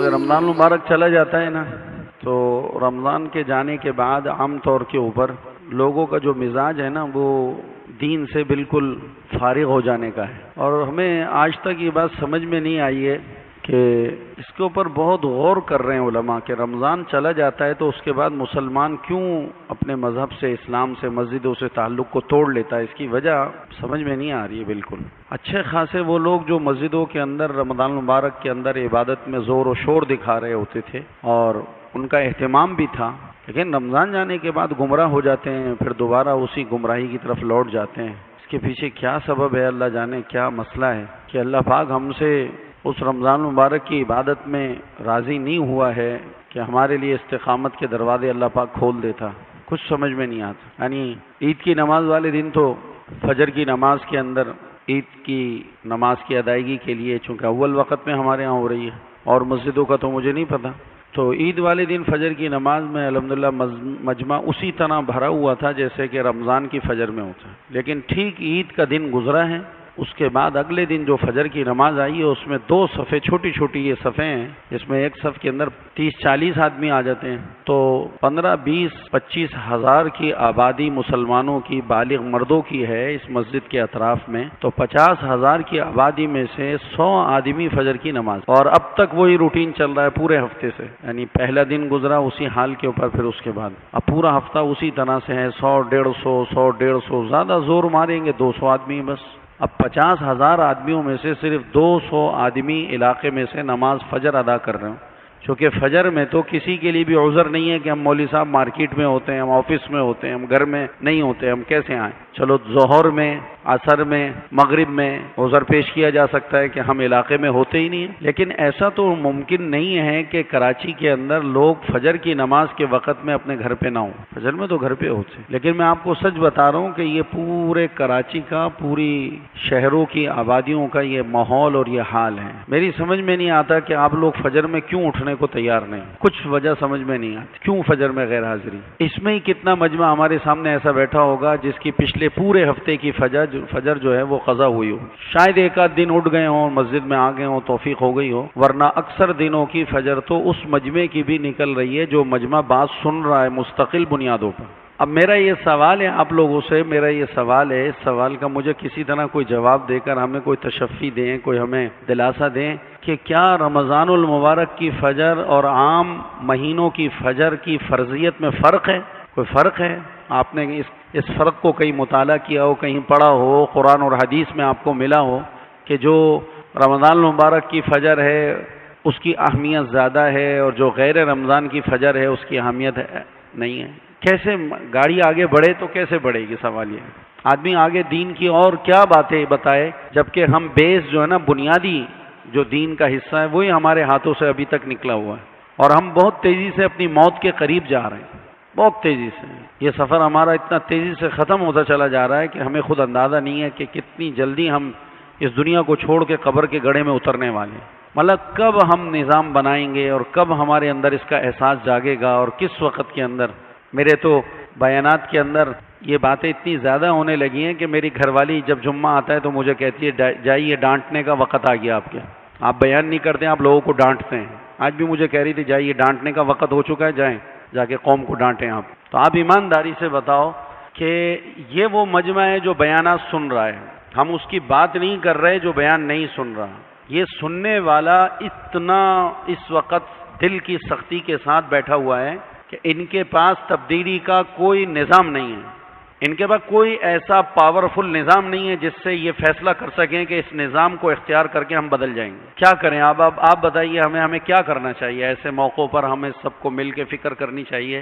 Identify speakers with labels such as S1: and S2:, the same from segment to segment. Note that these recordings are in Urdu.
S1: رمضان المبارک چلا جاتا ہے نا، تو رمضان کے جانے کے بعد عام طور کے اوپر لوگوں کا جو مزاج ہے نا وہ دین سے بالکل فارغ ہو جانے کا ہے، اور ہمیں آج تک یہ بات سمجھ میں نہیں آئی ہے کہ اس کے اوپر بہت غور کر رہے ہیں علماء کہ رمضان چلا جاتا ہے تو اس کے بعد مسلمان کیوں اپنے مذہب سے، اسلام سے، مسجدوں سے تعلق کو توڑ لیتا ہے۔ اس کی وجہ سمجھ میں نہیں آ رہی ہے بالکل۔ اچھے خاصے وہ لوگ جو مسجدوں کے اندر رمضان المبارک کے اندر عبادت میں زور و شور دکھا رہے ہوتے تھے اور ان کا اہتمام بھی تھا، لیکن رمضان جانے کے بعد گمراہ ہو جاتے ہیں، پھر دوبارہ اسی گمراہی کی طرف لوٹ جاتے ہیں۔ اس کے پیچھے کیا سبب ہے اللہ جانے، کیا مسئلہ ہے کہ اللہ پاک ہم سے اس رمضان مبارک کی عبادت میں راضی نہیں ہوا ہے کہ ہمارے لیے استقامت کے دروازے اللہ پاک کھول دیتا۔ کچھ سمجھ میں نہیں آتا۔ یعنی عید کی نماز والے دن تو فجر کی نماز کے اندر عید کی نماز کی ادائیگی کے لیے، چونکہ اول وقت میں ہمارے ہاں ہو رہی ہے اور مسجدوں کا تو مجھے نہیں پتا، تو عید والے دن فجر کی نماز میں الحمدللہ مجمع اسی طرح بھرا ہوا تھا جیسے کہ رمضان کی فجر میں ہوتا ہے، لیکن ٹھیک عید کا دن گزرا ہے، اس کے بعد اگلے دن جو فجر کی نماز آئی ہے اس میں 2 صفیں، چھوٹی چھوٹی یہ صفیں ہیں، اس میں ایک صف کے اندر 30-40 آدمی آ جاتے ہیں، تو 15-20-25 ہزار کی آبادی مسلمانوں کی، بالغ مردوں کی ہے اس مسجد کے اطراف میں، تو 50 ہزار کی آبادی میں سے 100 آدمی فجر کی نماز، اور اب تک وہی روٹین چل رہا ہے پورے ہفتے سے، یعنی پہلا دن گزرا اسی حال کے اوپر، پھر اس کے بعد اب پورا ہفتہ اسی طرح سے ہے، 100-150 زیادہ زور ماریں گے 200 آدمی بس۔ اب 50 ہزار آدمیوں میں سے صرف 200 آدمی علاقے میں سے نماز فجر ادا کر رہے ہیں، چونکہ فجر میں تو کسی کے لیے بھی عذر نہیں ہے کہ ہم مولوی صاحب مارکیٹ میں ہوتے ہیں، ہم آفس میں ہوتے ہیں، ہم گھر میں نہیں ہوتے، ہم کیسے آئیں؟ چلو ظہر میں، عصر میں، مغرب میں عذر پیش کیا جا سکتا ہے کہ ہم علاقے میں ہوتے ہی نہیں ہیں، لیکن ایسا تو ممکن نہیں ہے کہ کراچی کے اندر لوگ فجر کی نماز کے وقت میں اپنے گھر پہ نہ ہوں۔ فجر میں تو گھر پہ ہوتے، لیکن میں آپ کو سچ بتا رہا ہوں کہ یہ پورے کراچی کا، پوری شہروں کی آبادیوں کا یہ ماحول اور یہ حال ہے۔ میری سمجھ میں نہیں آتا کہ آپ لوگ فجر میں کیوں اٹھنے کو تیار نہیں، کچھ وجہ سمجھ میں نہیں آتی، کیوں فجر میں غیر حاضری؟ اس میں ہی کتنا مجمع ہمارے سامنے ایسا بیٹھا ہوگا جس کی پچھلے پورے ہفتے کی فجر جو ہے وہ قضا ہوئی ہو، شاید ایک آدھ دن اٹھ گئے ہوں، مسجد میں آ گئے ہوں، توفیق ہو گئی ہو، ورنہ اکثر دنوں کی فجر تو اس مجمع کی بھی نکل رہی ہے جو مجمع بات سن رہا ہے مستقل بنیادوں پر۔ اب میرا یہ سوال ہے آپ لوگوں سے، میرا یہ سوال ہے، اس سوال کا مجھے کسی طرح کوئی جواب دے کر ہمیں کوئی تشفی دیں، کوئی ہمیں دلاسا دیں کہ کیا رمضان المبارک کی فجر اور عام مہینوں کی فجر کی فرضیت میں فرق ہے؟ کوئی فرق ہے؟ آپ نے اس فرق کو کہیں مطالعہ کیا ہو، کہیں پڑھا ہو، قرآن اور حدیث میں آپ کو ملا ہو کہ جو رمضان المبارک کی فجر ہے اس کی اہمیت زیادہ ہے اور جو غیر رمضان کی فجر ہے اس کی اہمیت نہیں ہے؟ کیسے گاڑی آگے بڑھے تو کیسے بڑھے گی؟ سوال یہ ہے۔ آدمی آگے دین کی اور کیا باتیں بتائے جبکہ ہم بیس جو ہے نا، بنیادی جو دین کا حصہ ہے وہی ہمارے ہاتھوں سے ابھی تک نکلا ہوا ہے، اور ہم بہت تیزی سے اپنی موت کے قریب جا رہے ہیں، بہت تیزی سے۔ یہ سفر ہمارا اتنا تیزی سے ختم ہوتا چلا جا رہا ہے کہ ہمیں خود اندازہ نہیں ہے کہ کتنی جلدی ہم اس دنیا کو چھوڑ کے قبر کے گڑھے میں اترنے والے ہیں۔ مطلب کب ہم نظام بنائیں گے اور کب ہمارے اندر اس کا احساس جاگے گا اور کس وقت کے اندر؟ میرے تو بیانات کے اندر یہ باتیں اتنی زیادہ ہونے لگی ہیں کہ میری گھر والی جب جمعہ آتا ہے تو مجھے کہتی ہے جائیے ڈانٹنے کا وقت آ گیا آپ کے، آپ بیان نہیں کرتے، آپ لوگوں کو ڈانٹتے ہیں۔ آج بھی مجھے کہہ رہی تھی جائیے ڈانٹنے کا وقت ہو چکا ہے، جائیں جا کے قوم کو ڈانٹیں آپ۔ تو آپ ایمانداری سے بتاؤ کہ یہ وہ مجمع ہے جو بیانات سن رہا ہے، ہم اس کی بات نہیں کر رہے جو بیان نہیں سن رہا۔ یہ سننے والا اتنا اس وقت دل کی سختی کے ساتھ بیٹھا ہوا ہے کہ ان کے پاس تبدیلی کا کوئی نظام نہیں ہے، ان کے پاس کوئی ایسا پاورفل نظام نہیں ہے جس سے یہ فیصلہ کر سکیں کہ اس نظام کو اختیار کر کے ہم بدل جائیں گے۔ کیا کریں آپ بتائیے، ہمیں کیا کرنا چاہیے؟ ایسے موقعوں پر ہمیں سب کو مل کے فکر کرنی چاہیے،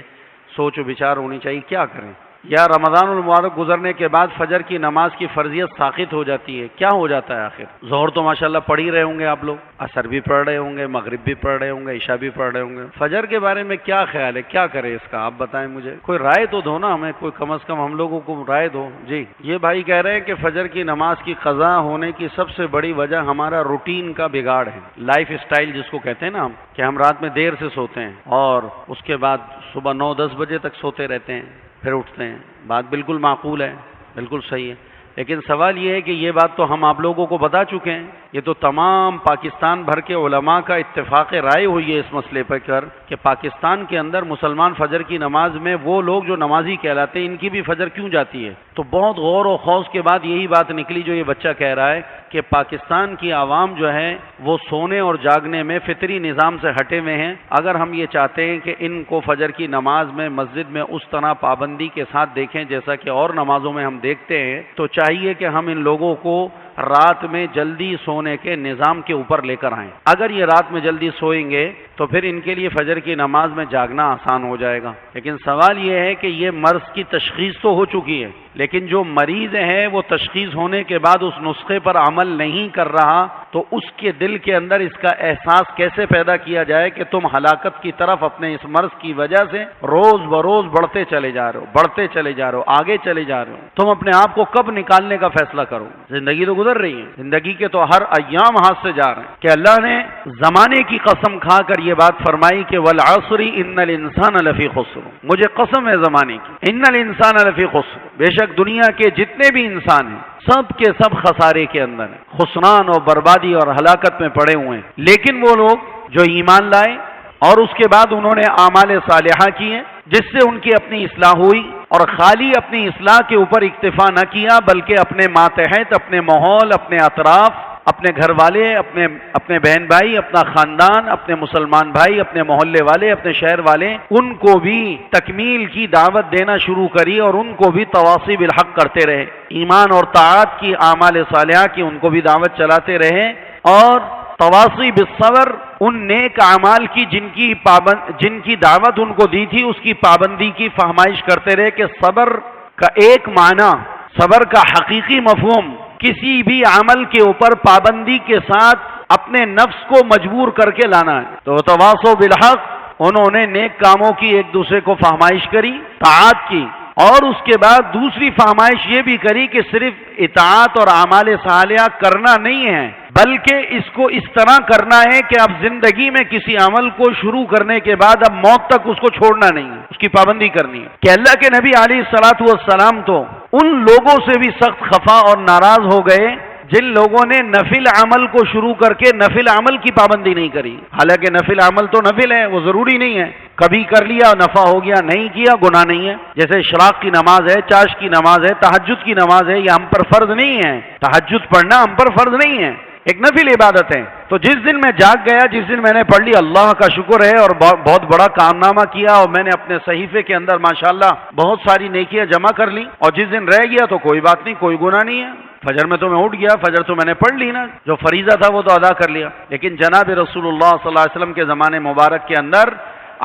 S1: سوچ و بچار ہونی چاہیے، کیا کریں؟ یا رمضان المبارک گزرنے کے بعد فجر کی نماز کی فرضیت ساقط ہو جاتی ہے، کیا ہو جاتا ہے آخر؟ ظہر تو ماشاءاللہ پڑھ ہی رہے ہوں گے آپ لوگ، عصر بھی پڑھ رہے ہوں گے، مغرب بھی پڑھ رہے ہوں گے، عشاء بھی پڑھ رہے ہوں گے، فجر کے بارے میں کیا خیال ہے؟ کیا کرے اس کا؟ آپ بتائیں مجھے، کوئی رائے تو دو نا ہمیں، کوئی کم از کم ہم لوگوں کو رائے دو۔ جی، یہ بھائی کہہ رہے ہیں کہ فجر کی نماز کی قضا ہونے کی سب سے بڑی وجہ ہمارا روٹین کا بگاڑ ہے، لائف اسٹائل جس کو کہتے ہیں نا ہم، کہ ہم رات میں دیر سے سوتے ہیں اور اس کے بعد صبح 9-10 بجے تک سوتے رہتے ہیں، پھر اٹھتے ہیں۔ بات بالکل معقول ہے، بالکل صحیح ہے، لیکن سوال یہ ہے کہ یہ بات تو ہم آپ لوگوں کو بتا چکے ہیں، یہ تو تمام پاکستان بھر کے علماء کا اتفاق رائے ہوئی ہے اس مسئلے پر کہ پاکستان کے اندر مسلمان فجر کی نماز میں وہ لوگ جو نمازی کہلاتے ہیں ان کی بھی فجر کیوں جاتی ہے؟ تو بہت غور و خوض کے بعد یہی بات نکلی جو یہ بچہ کہہ رہا ہے کہ پاکستان کی عوام جو ہے وہ سونے اور جاگنے میں فطری نظام سے ہٹے ہوئے ہیں۔ اگر ہم یہ چاہتے ہیں کہ ان کو فجر کی نماز میں مسجد میں اس طرح پابندی کے ساتھ دیکھیں جیسا کہ اور نمازوں میں ہم دیکھتے ہیں، تو چاہیے کہ ہم ان لوگوں کو رات میں جلدی سونے کے نظام کے اوپر لے کر آئیں۔ اگر یہ رات میں جلدی سوئیں گے تو پھر ان کے لیے فجر کی نماز میں جاگنا آسان ہو جائے گا۔ لیکن سوال یہ ہے کہ یہ مرض کی تشخیص تو ہو چکی ہے، لیکن جو مریض ہے وہ تشخیص ہونے کے بعد اس نسخے پر عمل نہیں کر رہا، تو اس کے دل کے اندر اس کا احساس کیسے پیدا کیا جائے کہ تم ہلاکت کی طرف اپنے اس مرض کی وجہ سے روز بروز بڑھتے چلے جا رہے ہو، آگے چلے جا رہے ہو۔ تم اپنے آپ کو کب نکالنے کا فیصلہ کرو؟ زندگی تو گزر رہی ہے، زندگی کے تو ہر ایام ہاتھ سے جا رہے ہیں کہ اللہ نے زمانے کی قسم کھا کر یہ بات فرمائی کہ والعصر ان الانسان لفی خسر، مجھے قسم ہے زمانے کی، ان الانسان لفی خسر، بے شک دنیا کے جتنے بھی انسان ہیں سب کے سب خسارے کے اندر ہیں، خسران اور بربادی اور ہلاکت میں پڑے ہوئے ہیں۔ لیکن وہ لوگ جو ایمان لائے اور اس کے بعد انہوں نے اعمال صالحہ کیے جس سے ان کی اپنی اصلاح ہوئی، اور خالی اپنی اصلاح کے اوپر اکتفا نہ کیا بلکہ اپنے ماتحت، اپنے ماحول، اپنے اطراف، اپنے گھر والے، اپنے بہن بھائی، اپنا خاندان، اپنے مسلمان بھائی، اپنے محلے والے، اپنے شہر والے، ان کو بھی تکمیل کی دعوت دینا شروع کری اور ان کو بھی تواصی بالحق کرتے رہے، ایمان اور طاعت کی، اعمال صالحہ کی ان کو بھی دعوت چلاتے رہے، اور تواصی بالصبر، ان نیک اعمال کی جن کی دعوت ان کو دی تھی اس کی پابندی کی فہمائش کرتے رہے کہ صبر کا ایک معنی، صبر کا حقیقی مفہوم کسی بھی عمل کے اوپر پابندی کے ساتھ اپنے نفس کو مجبور کر کے لانا ہے۔ تو تواصوا بالحق، انہوں نے نیک کاموں کی ایک دوسرے کو فہمائش کری، طاعت کی، اور اس کے بعد دوسری فہمائش یہ بھی کری کہ صرف اطاعت اور اعمال صالحہ کرنا نہیں ہے بلکہ اس کو اس طرح کرنا ہے کہ اب زندگی میں کسی عمل کو شروع کرنے کے بعد اب موت تک اس کو چھوڑنا نہیں ہے، اس کی پابندی کرنی ہے۔ کہ اللہ کے نبی علیہ الصلوۃ والسلام تو ان لوگوں سے بھی سخت خفا اور ناراض ہو گئے جن لوگوں نے نفل عمل کو شروع کر کے نفل عمل کی پابندی نہیں کری۔ حالانکہ نفل عمل تو نفل ہے، وہ ضروری نہیں ہے، کبھی کر لیا نفع ہو گیا، نہیں کیا گناہ نہیں ہے۔ جیسے اشراق کی نماز ہے، چاش کی نماز ہے، تہجد کی نماز ہے، یہ ہم پر فرض نہیں ہے، تہجد پڑھنا ہم پر فرض نہیں ہے، ایک نفل عبادت ہے۔ تو جس دن میں جاگ گیا، جس دن میں نے پڑھ لی، اللہ کا شکر ہے اور بہت بڑا کارنامہ کیا، اور میں نے اپنے صحیفے کے اندر ماشاءاللہ بہت ساری نیکیاں جمع کر لی، اور جس دن رہ گیا تو کوئی بات نہیں، کوئی گناہ نہیں ہے۔ فجر میں تو میں اٹھ گیا، فجر تو میں نے پڑھ لی نا، جو فریضہ تھا وہ تو ادا کر لیا۔ لیکن جناب رسول اللہ صلی اللہ علیہ وسلم کے زمانے مبارک کے اندر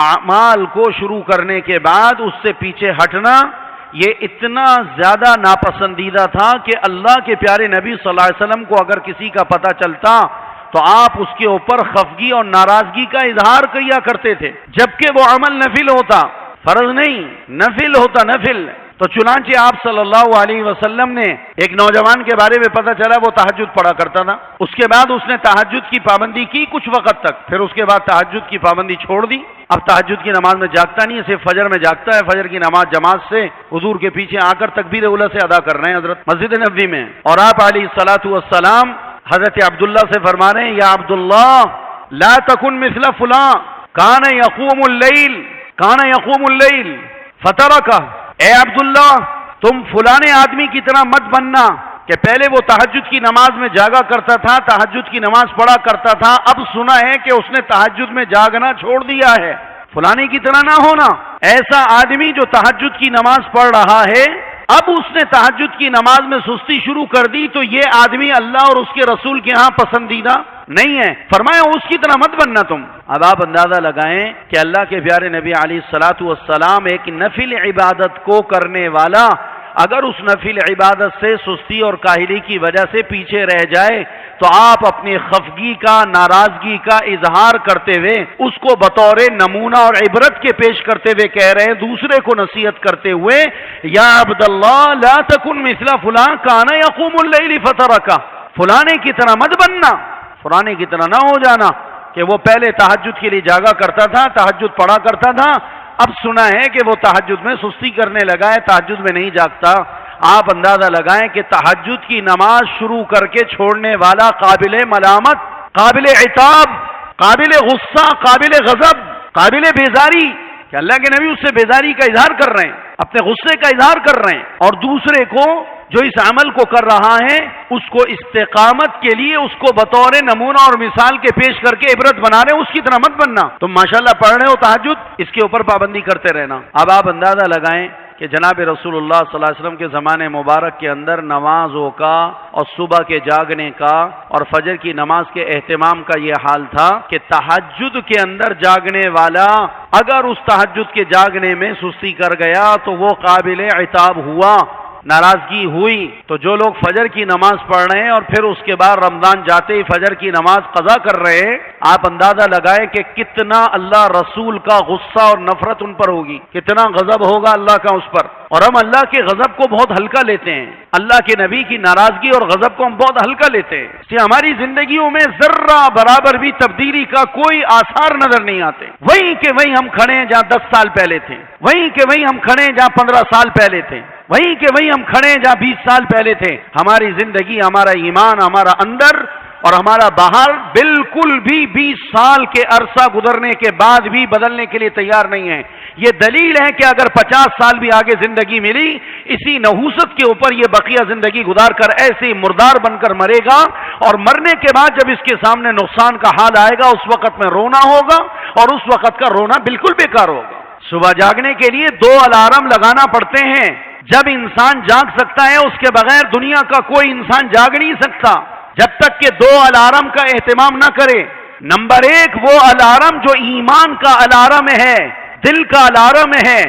S1: اعمال کو شروع کرنے کے بعد اس سے پیچھے ہٹنا یہ اتنا زیادہ ناپسندیدہ تھا کہ اللہ کے پیارے نبی صلی اللہ علیہ وسلم کو اگر کسی کا پتہ چلتا تو آپ اس کے اوپر خفگی اور ناراضگی کا اظہار کیا کرتے تھے، جبکہ وہ عمل نفل ہوتا، فرض نہیں، نفل ہوتا، نفل۔ تو چنانچہ آپ صلی اللہ علیہ وسلم نے ایک نوجوان کے بارے میں پتہ چلا وہ تہجد پڑھا کرتا تھا، اس کے بعد اس نے تہجد کی پابندی کی کچھ وقت تک، پھر اس کے بعد تہجد کی پابندی چھوڑ دی، اب تہجد کی نماز میں جاگتا نہیں ہے، صرف فجر میں جاگتا ہے، فجر کی نماز جماعت سے حضور کے پیچھے آ کر تکبیر اولیٰ سے ادا کر رہے ہیں حضرت مسجد نبوی میں، اور آپ علیہ الصلوۃ والسلام حضرت عبداللہ سے فرما رہے ہیں یا عبداللہ لا تکن مثل فلاں کان یقوم اللیل فترکہ، اے عبداللہ تم فلانے آدمی کی طرح مت بننا کہ پہلے وہ تہجد کی نماز میں جاگا کرتا تھا، تہجد کی نماز پڑھا کرتا تھا، اب سنا ہے کہ اس نے تہجد میں جاگنا چھوڑ دیا ہے، فلانے کی طرح نہ ہونا۔ ایسا آدمی جو تہجد کی نماز پڑھ رہا ہے اب اس نے تہجد کی نماز میں سستی شروع کر دی تو یہ آدمی اللہ اور اس کے رسول کے ہاں پسندیدہ نہیں ہے، فرمایا اس کی طرح مت بننا تم۔ اب آپ اندازہ لگائیں کہ اللہ کے پیارے نبی علیہ الصلوۃ والسلام ایک نفل عبادت کو کرنے والا اگر اس نفل عبادت سے سستی اور کاہلی کی وجہ سے پیچھے رہ جائے تو آپ اپنی خفگی کا، ناراضگی کا اظہار کرتے ہوئے اس کو بطور نمونہ اور عبرت کے پیش کرتے ہوئے کہہ رہے ہیں، دوسرے کو نصیحت کرتے ہوئے یا عبداللہ لا تکن مثل فلاں کان یقوم اللیل فترکہ، فلانے کی طرح مت بننا، فلانے کی طرح نہ ہو جانا کہ وہ پہلے تہجد کے لیے جاگا کرتا تھا، تہجد پڑھا کرتا تھا، اب سنا ہے کہ وہ تہجد میں سستی کرنے لگا ہے، تہجد میں نہیں جاگتا۔ آپ اندازہ لگائیں کہ تہجد کی نماز شروع کر کے چھوڑنے والا قابل ملامت، قابل عتاب، قابل غصہ، قابل غضب، قابل بیزاری، کہ اللہ کے نبی اس سے بیزاری کا اظہار کر رہے ہیں، اپنے غصے کا اظہار کر رہے ہیں، اور دوسرے کو جو اس عمل کو کر رہا ہے اس کو استقامت کے لیے اس کو بطور نمونہ اور مثال کے پیش کر کے عبرت بنا رہے ہیں، اس کی طرح مت بننا۔ تم ماشاءاللہ پڑھ رہے ہو تہجد، اس کے اوپر پابندی کرتے رہنا۔ اب آپ اندازہ لگائیں کہ جناب رسول اللہ صلی اللہ علیہ وسلم کے زمانے مبارک کے اندر نمازوں کا اور صبح کے جاگنے کا اور فجر کی نماز کے اہتمام کا یہ حال تھا کہ تہجد کے اندر جاگنے والا اگر اس تہجد کے جاگنے میں سستی کر گیا تو وہ قابل عتاب ہوا، ناراضگی ہوئی۔ تو جو لوگ فجر کی نماز پڑھ رہے ہیں اور پھر اس کے بعد رمضان جاتے ہی فجر کی نماز قضا کر رہے ہیں، آپ اندازہ لگائیں کہ کتنا اللہ رسول کا غصہ اور نفرت ان پر ہوگی، کتنا غضب ہوگا اللہ کا اس پر۔ اور ہم اللہ کے غضب کو بہت ہلکا لیتے ہیں، اللہ کے نبی کی ناراضگی اور غضب کو ہم بہت ہلکا لیتے ہیں، اس لیے ہماری زندگیوں میں ذرہ برابر بھی تبدیلی کا کوئی آثار نظر نہیں آتے۔ وہیں کہ وہیں ہم کھڑے ہیں جہاں 10 سال پہلے تھے، وہیں کہ وہیں ہم کھڑے ہیں جہاں 15 سال پہلے تھے، وہیں کہ وہیں ہم کھڑے ہیں جہاں 20 سال پہلے تھے۔ ہماری زندگی، ہمارا ایمان، ہمارا اندر اور ہمارا باہر بالکل بھی 20 سال کے عرصہ گزرنے کے بعد بھی بدلنے کے لیے تیار نہیں ہے۔ یہ دلیل ہے کہ اگر 50 سال بھی آگے زندگی ملی، اسی نحوست کے اوپر یہ بقیہ زندگی گزار کر ایسے ہی مردار بن کر مرے گا، اور مرنے کے بعد جب اس کے سامنے نقصان کا حال آئے گا اس وقت میں رونا ہوگا، اور اس وقت کا رونا بالکل بیکار ہوگا۔ صبح جاگنے کے لیے 2 الارم لگانا پڑتے ہیں۔ جب انسان جاگ سکتا ہے اس کے بغیر دنیا کا کوئی انسان جاگ نہیں سکتا، جب تک کہ 2 الارم کا اہتمام نہ کرے۔ نمبر 1 وہ الارم جو ایمان کا الارم ہے، دل کا الارم ہے،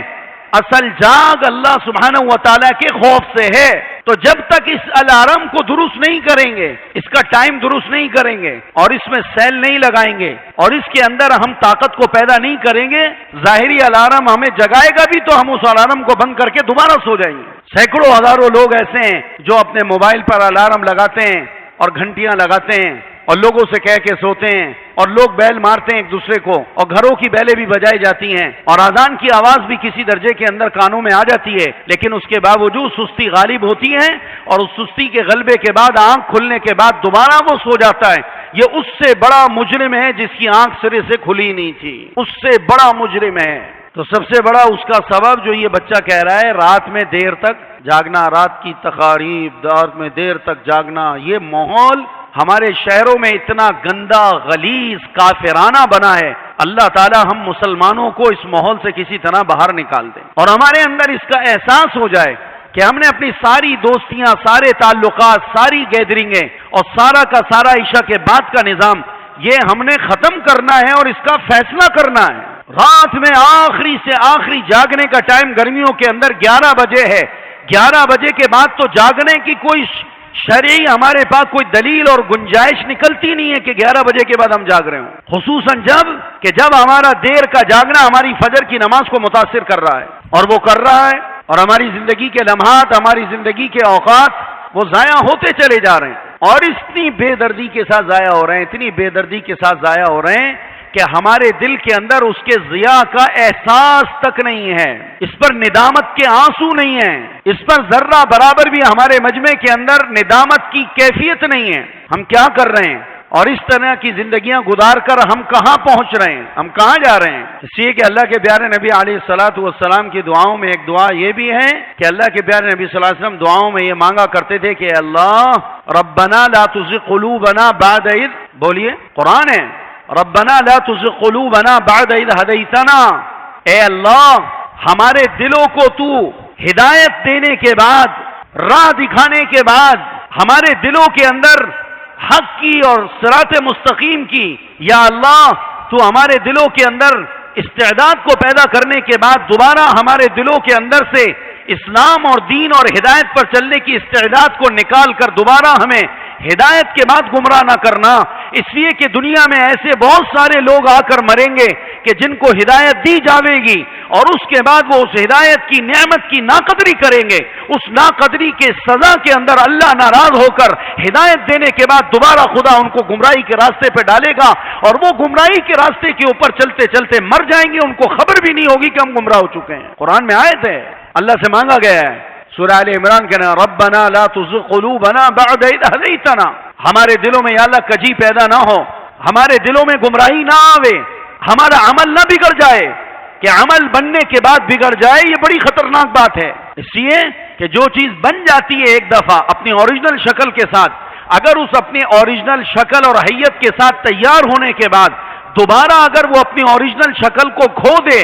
S1: اصل جاگ اللہ سبحانہ و تعالیٰ کے خوف سے ہے۔ تو جب تک اس الارم کو درست نہیں کریں گے، اس کا ٹائم درست نہیں کریں گے اور اس میں سیل نہیں لگائیں گے اور اس کے اندر ہم طاقت کو پیدا نہیں کریں گے، ظاہری الارم ہمیں جگائے گا بھی تو ہم اس الارم کو بند کر کے دوبارہ سو جائیں گے۔ سینکڑوں ہزاروں لوگ ایسے ہیں جو اپنے موبائل پر الارم لگاتے ہیں اور گھنٹیاں لگاتے ہیں اور لوگوں سے کہہ کے سوتے ہیں، اور لوگ بیل مارتے ہیں ایک دوسرے کو، اور گھروں کی بیلیں بھی بجائی جاتی ہیں، اور اذان کی آواز بھی کسی درجے کے اندر کانوں میں آ جاتی ہے، لیکن اس کے باوجود سستی غالب ہوتی ہے، اور اس سستی کے غلبے کے بعد آنکھ کھلنے کے بعد دوبارہ وہ سو جاتا ہے۔ یہ اس سے بڑا مجرم ہے جس کی آنکھ سرے سے کھلی نہیں تھی، اس سے بڑا مجرم ہے۔ تو سب سے بڑا اس کا سبب جو یہ بچہ کہہ رہا ہے، رات میں دیر تک جاگنا، رات کی تقاریب، رات میں دیر تک جاگنا، یہ ماحول ہمارے شہروں میں اتنا گندا، غلیظ، کافرانہ بنا ہے۔ اللہ تعالی ہم مسلمانوں کو اس ماحول سے کسی طرح باہر نکال دے اور ہمارے اندر اس کا احساس ہو جائے کہ ہم نے اپنی ساری دوستیاں، سارے تعلقات، ساری گیدرنگیں اور سارا کا سارا عشاء کے بعد کا نظام یہ ہم نے ختم کرنا ہے اور اس کا فیصلہ کرنا ہے۔ رات میں آخری سے آخری جاگنے کا ٹائم گرمیوں کے اندر 11 بجے ہے۔ 11 بجے کے بعد تو جاگنے کی کوئی شرعی ہمارے پاس کوئی دلیل اور گنجائش نکلتی نہیں ہے کہ 11 بجے کے بعد ہم جاگ رہے ہوں، خصوصاً جب ہمارا دیر کا جاگنا ہماری فجر کی نماز کو متاثر کر رہا ہے، اور وہ کر رہا ہے، اور ہماری زندگی کے لمحات، ہماری زندگی کے اوقات وہ ضائع ہوتے چلے جا رہے ہیں، اور اتنی بے دردی کے ساتھ ضائع ہو رہے ہیں، اتنی بے دردی کے ساتھ ضائع ہو رہے ہیں کہ ہمارے دل کے اندر اس کے ضیاع کا احساس تک نہیں ہے، اس پر ندامت کے آنسو نہیں ہیں، اس پر ذرہ برابر بھی ہمارے مجمع کے اندر ندامت کی کیفیت نہیں ہے۔ ہم کیا کر رہے ہیں اور اس طرح کی زندگیاں گزار کر ہم کہاں پہنچ رہے ہیں، ہم کہاں جا رہے ہیں؟ اس لیے کہ اللہ کے پیارے نبی علیہ الصلوۃ والسلام کی دعاؤں میں ایک دعا یہ بھی ہے کہ اللہ کے پیارے نبی صلی اللہ علیہ وسلم دعاؤں میں یہ مانگا کرتے تھے کہ اللہ ربنا لا تزغ قلوبنا بعد اذ، بولیے قرآن ہے، ربنا لا تزغ قلوبنا بعد اذ ہدیتنا، اے اللہ ہمارے دلوں کو تو ہدایت دینے کے بعد، راہ دکھانے کے بعد، ہمارے دلوں کے اندر حق کی اور صراط مستقیم کی، یا اللہ تو ہمارے دلوں کے اندر استعداد کو پیدا کرنے کے بعد دوبارہ ہمارے دلوں کے اندر سے اسلام اور دین اور ہدایت پر چلنے کی استعداد کو نکال کر دوبارہ ہمیں ہدایت کے بعد گمراہ نہ کرنا، اس لیے کہ دنیا میں ایسے بہت سارے لوگ آ کر مریں گے کہ جن کو ہدایت دی جاوے گی اور اس کے بعد وہ اس ہدایت کی نعمت کی ناقدری کریں گے، اس ناقدری کے سزا کے اندر اللہ ناراض ہو کر ہدایت دینے کے بعد دوبارہ خدا ان کو گمراہی کے راستے پہ ڈالے گا، اور وہ گمراہی کے راستے کے اوپر چلتے چلتے مر جائیں گے، ان کو خبر بھی نہیں ہوگی کہ ہم گمراہ ہو چکے ہیں۔ قرآن میں آیت ہے، اللہ سے مانگا گیا ہے سورہ آل عمران کے نا ربنا لا تزغ قلوبنا بعد اذ ہدیتنا، ہمارے دلوں میں یا اللہ کجی پیدا نہ ہو، ہمارے دلوں میں گمراہی نہ آوے، ہمارا عمل نہ بگڑ جائے، کہ عمل بننے کے بعد بگڑ جائے یہ بڑی خطرناک بات ہے۔ اس لیے کہ جو چیز بن جاتی ہے ایک دفعہ اپنی اوریجنل شکل کے ساتھ، اگر اس اپنی اوریجنل شکل اور حیت کے ساتھ تیار ہونے کے بعد دوبارہ اگر وہ اپنی اوریجنل شکل کو کھو دے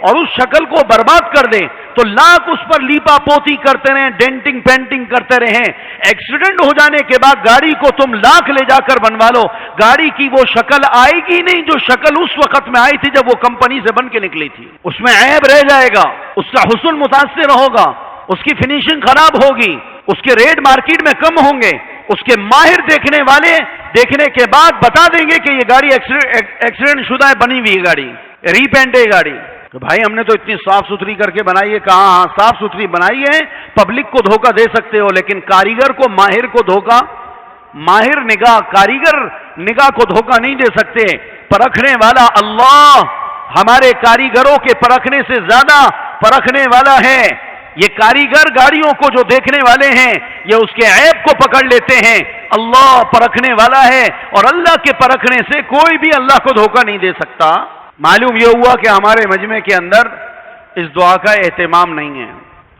S1: اور اس شکل کو برباد کر دے تو لاکھ اس پر لیپا پوتی کرتے رہیں، ڈینٹنگ پینٹنگ کرتے رہیں، ایکسیڈنٹ ہو جانے کے بعد گاڑی کو تم لاکھ لے جا کر بنوا لو، گاڑی کی وہ شکل آئے گی نہیں جو شکل اس وقت میں آئی تھی جب وہ کمپنی سے بن کے نکلی تھی، اس میں عیب رہ جائے گا، اس کا حسن متاثر ہوگا، اس کی فنیشنگ خراب ہوگی، اس کے ریٹ مارکیٹ میں کم ہوں گے، اس کے ماہر دیکھنے والے دیکھنے کے بعد بتا دیں گے کہ یہ گاڑی ایکسیڈنٹ شدہ ہے، بنی ہوئی گاڑی، ریپینٹ ہے گاڑی۔ تو بھائی ہم نے تو اتنی صاف ستھری کر کے بنائی ہے، کہاں ہاں صاف ستھری بنائی ہے، پبلک کو دھوکہ دے سکتے ہو لیکن کاریگر کو، ماہر کو دھوکہ، ماہر نگاہ کاریگر نگاہ کو دھوکہ نہیں دے سکتے۔ پرکھنے والا اللہ ہمارے کاریگروں کے پرکھنے سے زیادہ پرکھنے والا ہے۔ یہ کاریگر گاڑیوں کو جو دیکھنے والے ہیں یہ اس کے عیب کو پکڑ لیتے ہیں، اللہ پرکھنے والا ہے اور اللہ کے پرکھنے سے کوئی بھی اللہ کو دھوکہ نہیں دے سکتا۔ معلوم یہ ہوا کہ ہمارے مجمع کے اندر اس دعا کا اہتمام نہیں ہے،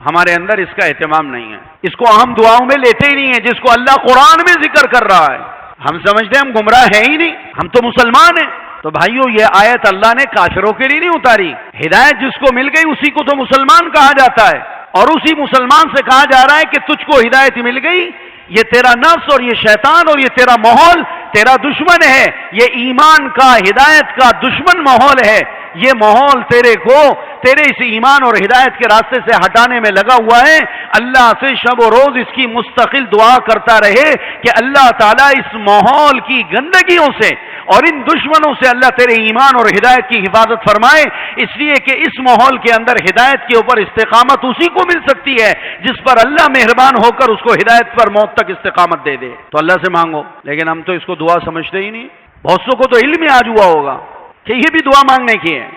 S1: ہمارے اندر اس کا اہتمام نہیں ہے، اس کو ہم دعاؤں میں لیتے ہی نہیں ہیں جس کو اللہ قرآن میں ذکر کر رہا ہے۔ ہم سمجھتے ہیں ہم گمراہ ہیں ہی نہیں، ہم تو مسلمان ہیں۔ تو بھائیو یہ آیت اللہ نے کافروں کے لیے نہیں اتاری، ہدایت جس کو مل گئی اسی کو تو مسلمان کہا جاتا ہے، اور اسی مسلمان سے کہا جا رہا ہے کہ تجھ کو ہدایت مل گئی، یہ تیرا نفس اور یہ شیطان اور یہ تیرا ماحول تیرا دشمن ہے، یہ ایمان کا ہدایت کا دشمن ماحول ہے، یہ ماحول تیرے کو تیرے اس ایمان اور ہدایت کے راستے سے ہٹانے میں لگا ہوا ہے۔ اللہ سے شب و روز اس کی مستقل دعا کرتا رہے کہ اللہ تعالیٰ اس ماحول کی گندگیوں سے اور ان دشمنوں سے اللہ تیرے ایمان اور ہدایت کی حفاظت فرمائے، اس لیے کہ اس ماحول کے اندر ہدایت کے اوپر استقامت اسی کو مل سکتی ہے جس پر اللہ مہربان ہو کر اس کو ہدایت پر موت تک استقامت دے دے۔ تو اللہ سے مانگو، لیکن ہم تو اس کو دعا سمجھتے ہی نہیں۔ بہت سو کو تو علم ہی آج ہوا ہوگا کہ یہ بھی دعا مانگنے کی ہے،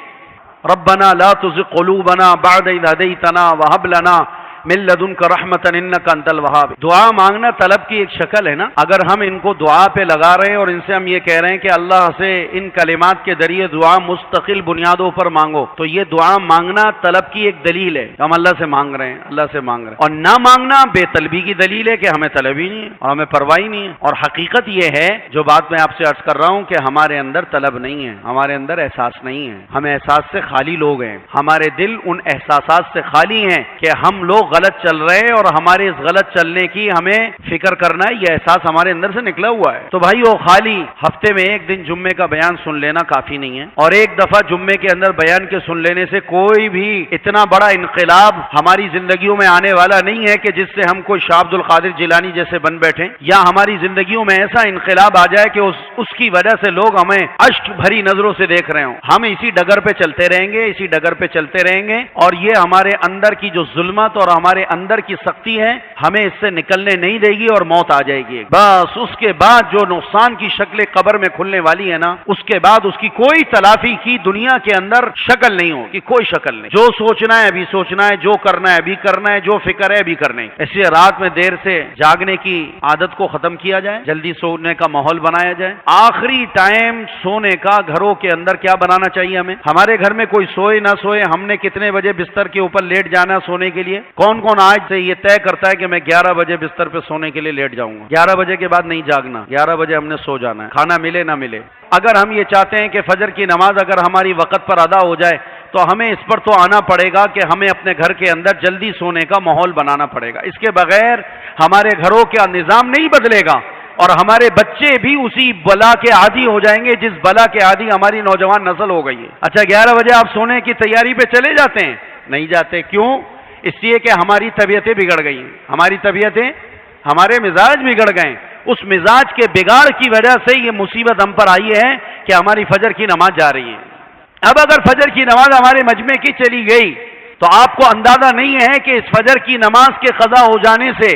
S1: ربنا لا تزغ قلوبنا بعد اذ ہدیتنا وہب لنا من لدنک رحمتا انک انت الوہاب۔ دعا مانگنا طلب کی ایک شکل ہے نا، اگر ہم ان کو دعا پہ لگا رہے ہیں اور ان سے ہم یہ کہہ رہے ہیں کہ اللہ سے ان کلمات کے ذریعے دعا مستقل بنیادوں پر مانگو، تو یہ دعا مانگنا طلب کی ایک دلیل ہے، ہم اللہ سے مانگ رہے ہیں، اللہ سے مانگ رہے ہیں، اور نہ مانگنا بے طلبی کی دلیل ہے کہ ہمیں طلب ہی نہیں ہے اور ہمیں پرواہ ہی نہیں ہے۔ اور حقیقت یہ ہے جو بات میں آپ سے عرض کر رہا ہوں کہ ہمارے اندر طلب نہیں ہے، ہمارے اندر احساس نہیں ہے، ہم احساس سے خالی لوگ ہیں، ہمارے دل ان احساسات سے خالی ہیں کہ ہم لوگ غلط چل رہے ہیں اور ہمارے اس غلط چلنے کی ہمیں فکر کرنا ہے، یہ احساس ہمارے اندر سے نکلا ہوا ہے۔ تو بھائی وہ خالی ہفتے میں ایک دن جمعے کا بیان سن لینا کافی نہیں ہے، اور ایک دفعہ جمعے کے اندر بیان کے سن لینے سے کوئی بھی اتنا بڑا انقلاب ہماری زندگیوں میں آنے والا نہیں ہے کہ جس سے ہم کوئی شاہ عبد القادر جیلانی جیسے بن بیٹھیں، یا ہماری زندگیوں میں ایسا انقلاب آ جائے کہ اس کی وجہ سے لوگ ہمیں اشک بھری نظروں سے دیکھ رہے ہوں۔ ہم اسی ڈگر پہ چلتے رہیں گے، اسی ڈگر پہ چلتے رہیں گے، اور یہ ہمارے اندر کی جو ظلمت اور ہمارے اندر کی سختی ہے ہمیں اس سے نکلنے نہیں دے گی اور موت آ جائے گی۔ بس اس کے بعد جو نقصان کی شکل قبر میں کھلنے والی ہے نا، اس کے بعد اس کی کوئی تلافی کی دنیا کے اندر شکل نہیں ہوگی، کوئی شکل نہیں۔ جو سوچنا ہے ابھی سوچنا ہے، جو کرنا ہے ابھی کرنا ہے، جو فکر ہے ابھی کرنا ہے۔ اس لیے رات میں دیر سے جاگنے کی عادت کو ختم کیا جائے، جلدی سونے کا ماحول بنایا جائے۔ آخری ٹائم سونے کا گھروں کے اندر کیا بنانا چاہیے ہمیں؟ ہمارے گھر میں کوئی سوئے نہ سوئے، ہم نے کتنے بجے بستر کے اوپر لیٹ جانا سونے کے لیے؟ کون کون آج سے یہ طے کرتا ہے کہ میں 11 بجے بستر پہ سونے کے لیے لیٹ جاؤں گا؟ 11 بجے کے بعد نہیں جاگنا، 11 بجے ہم نے سو جانا ہے، کھانا ملے نہ ملے۔ اگر ہم یہ چاہتے ہیں کہ فجر کی نماز اگر ہماری وقت پر ادا ہو جائے تو ہمیں اس پر تو آنا پڑے گا کہ ہمیں اپنے گھر کے اندر جلدی سونے کا ماحول بنانا پڑے گا۔ اس کے بغیر ہمارے گھروں کا نظام نہیں بدلے گا، اور ہمارے بچے بھی اسی بلا کے عادی ہو جائیں گے جس بلا کے عادی ہماری نوجوان نسل ہو گئی ہے۔ اچھا 11 بجے آپ سونے کی تیاری پہ چلے جاتے ہیں؟ نہیں جاتے، کیوں؟ اس لیے کہ ہماری طبیعتیں بگڑ گئی ہیں، ہماری طبیعتیں، ہمارے مزاج بگڑ گئے۔ اس مزاج کے بگاڑ کی وجہ سے یہ مصیبت ہم پر آئی ہے کہ ہماری فجر کی نماز جا رہی ہے۔ اب اگر فجر کی نماز ہمارے مجمع کی چلی گئی تو آپ کو اندازہ نہیں ہے کہ اس فجر کی نماز کے قضا ہو جانے سے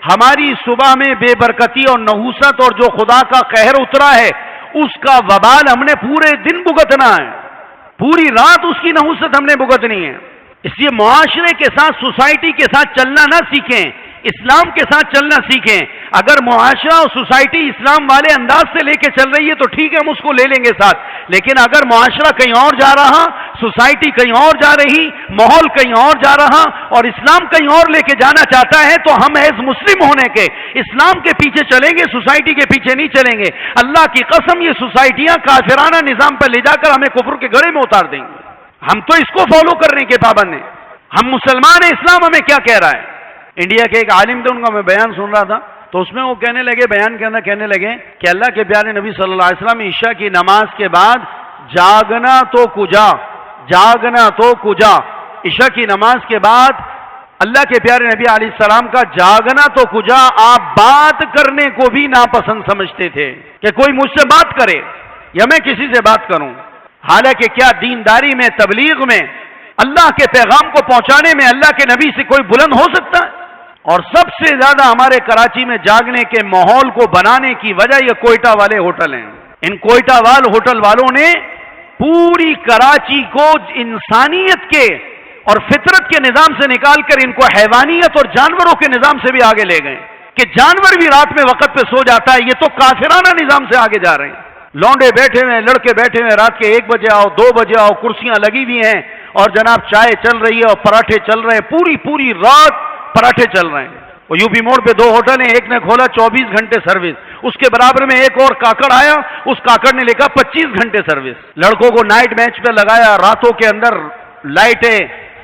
S1: ہماری صبح میں بے برکتی اور نحوست اور جو خدا کا قہر اترا ہے اس کا وبال ہم نے پورے دن بھگتنا ہے، پوری رات اس کی نحوست ہم نے بھگتنی ہے۔ اس لیے معاشرے کے ساتھ، سوسائٹی کے ساتھ چلنا نہ سیکھیں، اسلام کے ساتھ چلنا سیکھیں۔ اگر معاشرہ اور سوسائٹی اسلام والے انداز سے لے کے چل رہی ہے تو ٹھیک ہے، ہم اس کو لے لیں گے ساتھ، لیکن اگر معاشرہ کہیں اور جا رہا، سوسائٹی کہیں اور جا رہی، ماحول کہیں اور جا رہا اور اسلام کہیں اور لے کے جانا چاہتا ہے تو ہم ایز مسلم ہونے کے اسلام کے پیچھے چلیں گے، سوسائٹی کے پیچھے نہیں چلیں گے۔ اللہ کی قسم یہ سوسائٹیاں کافرانہ نظام پر لے جا کر ہمیں کفر کے گڑھے میں اتار دیں گے۔ ہم تو اس کو فالو کرنے کے پابند ہیں، ہم مسلمان ہیں، اسلام ہمیں کیا کہہ رہا ہے۔ انڈیا کے ایک عالم تھے، ان کا میں بیان سن رہا تھا تو اس میں وہ کہنے لگے، بیان کے اندر کہنے لگے کہ اللہ کے پیارے نبی صلی اللہ علیہ وسلم عشاء کی نماز کے بعد جاگنا تو کجا، جاگنا تو کجا، عشاء کی نماز کے بعد اللہ کے پیارے نبی علیہ السلام کا جاگنا تو کجا، آپ بات کرنے کو بھی ناپسند سمجھتے تھے کہ کوئی مجھ سے بات کرے یا میں کسی سے بات کروں۔ حالانکہ کیا دینداری میں، تبلیغ میں، اللہ کے پیغام کو پہنچانے میں اللہ کے نبی سے کوئی بلند ہو سکتا ہے؟ اور سب سے زیادہ ہمارے کراچی میں جاگنے کے ماحول کو بنانے کی وجہ یہ کوئٹہ والے ہوٹل ہیں۔ ان کوئٹہ ہوٹل والوں نے پوری کراچی کو انسانیت کے اور فطرت کے نظام سے نکال کر ان کو حیوانیت اور جانوروں کے نظام سے بھی آگے لے گئے کہ جانور بھی رات میں وقت پہ سو جاتا ہے، یہ تو کافرانہ نظام سے آگے جا رہے ہیں۔ لونڈے بیٹھے ہوئے، لڑکے بیٹھے ہوئے، رات کے 1 بجے آؤ، 2 بجے آؤ، کرسیاں لگی ہوئی ہیں اور جناب چائے چل رہی ہے اور پراٹھے چل رہے ہیں، پوری رات پراٹھے چل رہے ہیں۔ وہ یو پی موڑ پہ 2 ہوٹل ہیں، ایک نے کھولا 24 گھنٹے سروس، اس کے برابر میں ایک اور کاکڑ آیا، اس کاکڑ نے لکھا 25 گھنٹے سروس۔ لڑکوں کو نائٹ میچ پہ لگایا، راتوں کے اندر لائٹیں